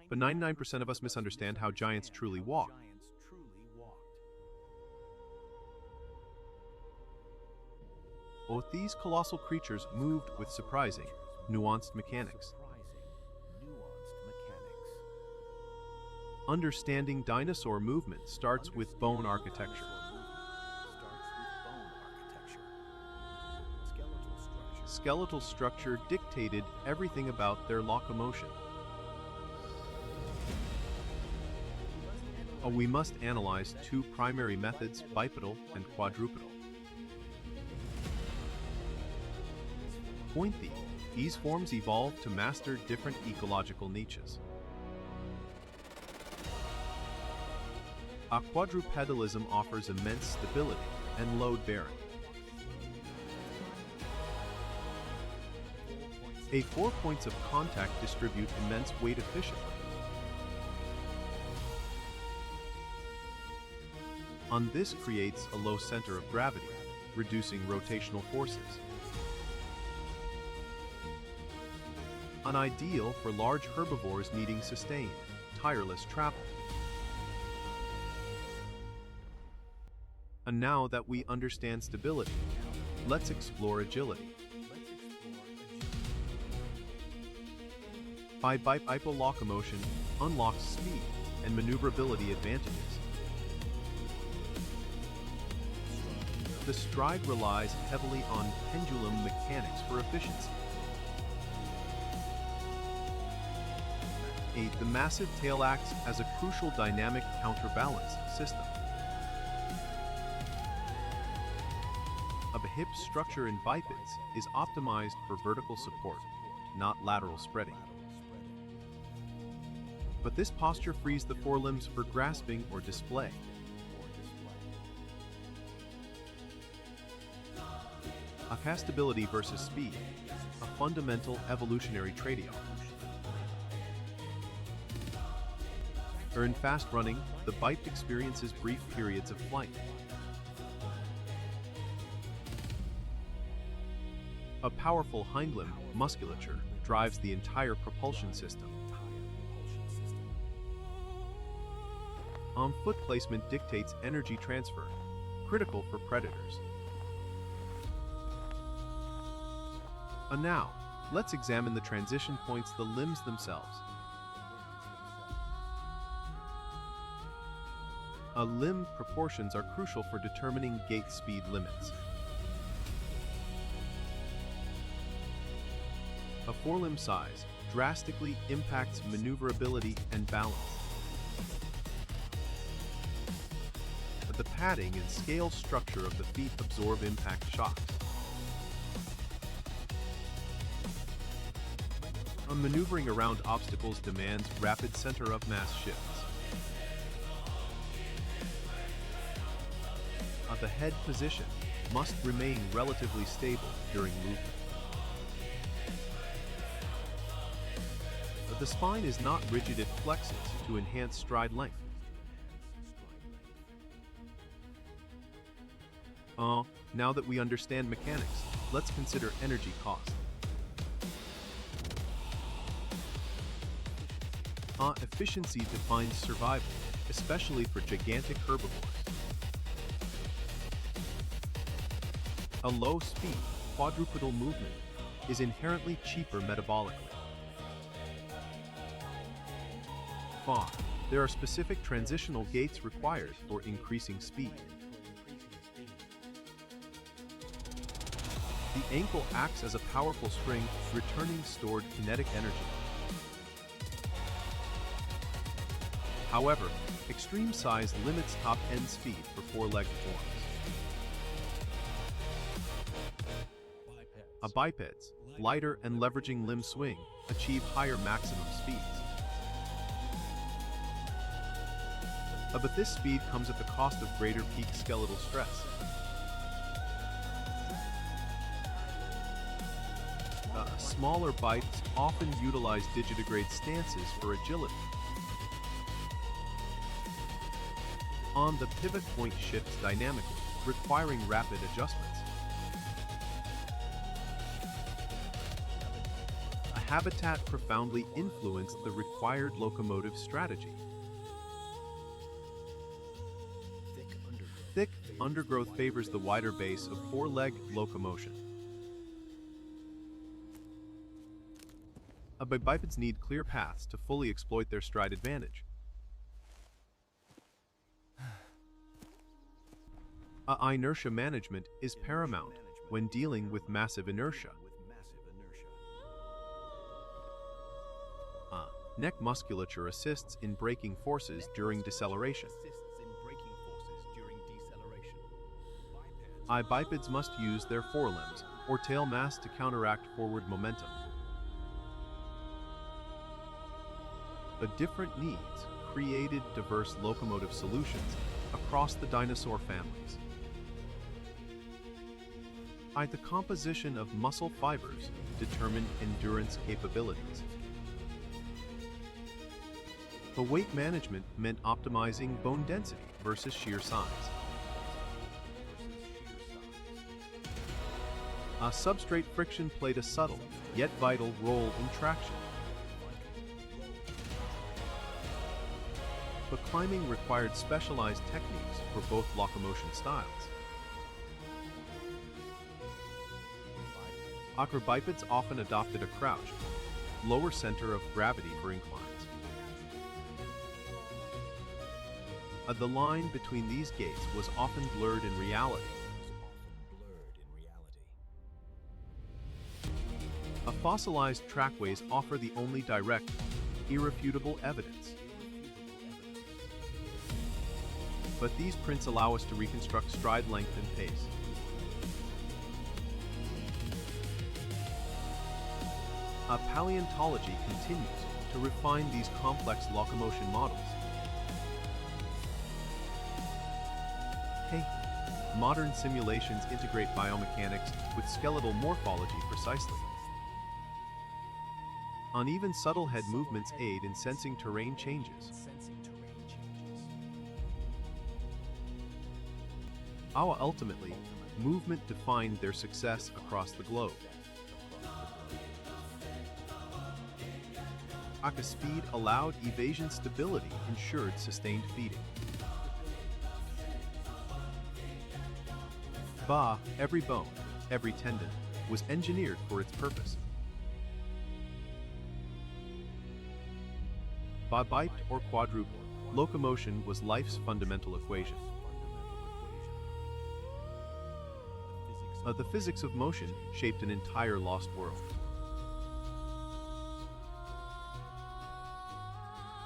but 99% of us misunderstand how giants truly walk. Both these colossal creatures moved with surprising, nuanced mechanics. Understanding dinosaur movement starts with bone architecture. Skeletal structure dictated everything about their locomotion. We must analyze two primary methods, bipedal and quadrupedal. Point these forms evolved to master different ecological niches. Quadrupedalism offers immense stability and load bearing. 4 points of contact distribute immense weight efficiently. This creates a low center of gravity, reducing rotational forces. Ideal for large herbivores needing sustained, tireless travel. And now that we understand stability, let's explore agility. Bipedal locomotion unlocks speed and maneuverability advantages. The stride relies heavily on pendulum mechanics for efficiency. The massive tail acts as a crucial dynamic counterbalance system. The hip structure in bipeds is optimized for vertical support, not lateral spreading. But this posture frees the forelimbs for grasping or display. Castability versus speed, a fundamental evolutionary trade-off. In fast running, the biped experiences brief periods of flight. A powerful hind limb musculature drives the entire propulsion system. Foot placement dictates energy transfer, critical for predators. And now, let's examine the transition points, the limbs themselves. Limb proportions are crucial for determining gait speed limits. Forelimb size drastically impacts maneuverability and balance. The padding and scale structure of the feet absorb impact shocks. Maneuvering around obstacles demands rapid center of mass shifts. The head position must remain relatively stable during movement. The spine is not rigid, it flexes to enhance stride length. Now that we understand mechanics, let's consider energy cost. Efficiency defines survival, especially for gigantic herbivores. A low-speed, quadrupedal movement is inherently cheaper metabolically. There are specific transitional gaits required for increasing speed. The ankle acts as a powerful spring, returning stored kinetic energy. However, extreme size limits top-end speed for four-legged forms. Bipeds, lighter and leveraging limb swing, achieve higher maximum speeds. But this speed comes at the cost of greater peak skeletal stress. Smaller bipeds often utilize digitigrade stances for agility. The pivot point shifts dynamically, requiring rapid adjustments. habitat profoundly influenced the required locomotive strategy. Thick undergrowth favors the wider base of four-leg locomotion. Bipeds need clear paths to fully exploit their stride advantage. Inertia management is paramount when dealing with massive inertia. Neck musculature assists in braking forces during deceleration. Bipeds must use their forelimbs or tail mass to counteract forward momentum. Different needs created diverse locomotive solutions across the dinosaur families. The composition of muscle fibers determined endurance capabilities. Weight management meant optimizing bone density versus sheer size. Substrate friction played a subtle, yet vital role in traction. But climbing required specialized techniques for both locomotion styles. Bipeds often adopted a crouched, lower center of gravity for inclines. The line between these gaits was often blurred in reality. Fossilized trackways offer the only direct, irrefutable evidence. But these prints allow us to reconstruct stride length and pace. Paleontology continues to refine these complex locomotion models. Modern simulations integrate biomechanics with skeletal morphology precisely. Uneven subtle head movements aid in sensing terrain changes. Ultimately, movement defined their success across the globe. Speed allowed evasion, stability ensured sustained feeding. Every bone, every tendon, was engineered for its purpose. Biped or quadrupedal, locomotion was life's fundamental equation. The physics of motion shaped an entire lost world.